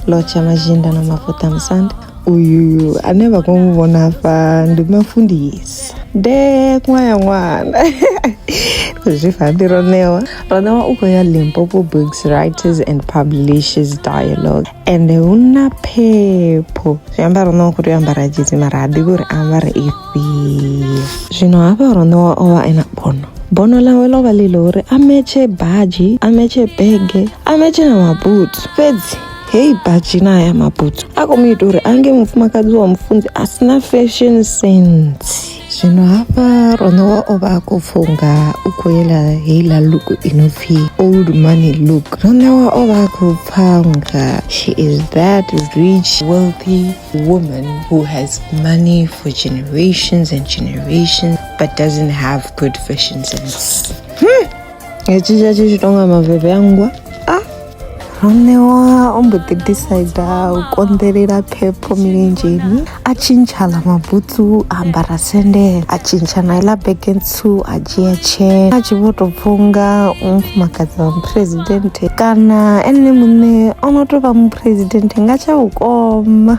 locha mazhinda na mafuta musanda uyu aneva kumuvona fa ndimafundisi ndekwaya n'wana zvifambi Ronewa uko ya Limpopo Books Writers and Publishers Dialogue ende una phepho zviamba Ronewa kuti ambara jezi mara hadi kuri ambara ifi zvino apa Ronewa ova ena bono lawe lova lilo uri ameche bhaji ameche bhege ameche na mabhutsu fedzi hei bhaji naya mabhutsu akomuita uri ange mufumakadzi wamufunzi asina fashion sense zvino hapa Ronewa ova akufunga ukuela heila look inobvi old money look. Ronewa ova akupanga she is that rich wealthy woman who has money for generations and generations but doesn't have good fashion sense. Echicha chichitonga mavheve angwa Ronewa ombodecida ukonderera phepho mirenjeni achinjala mabhutsu ambara sendele achinja naila bhekentsu ajiya chena achivotopfunga umufumakadzi wamupresidente kana ene mune onotova mupresidente ngachaukoma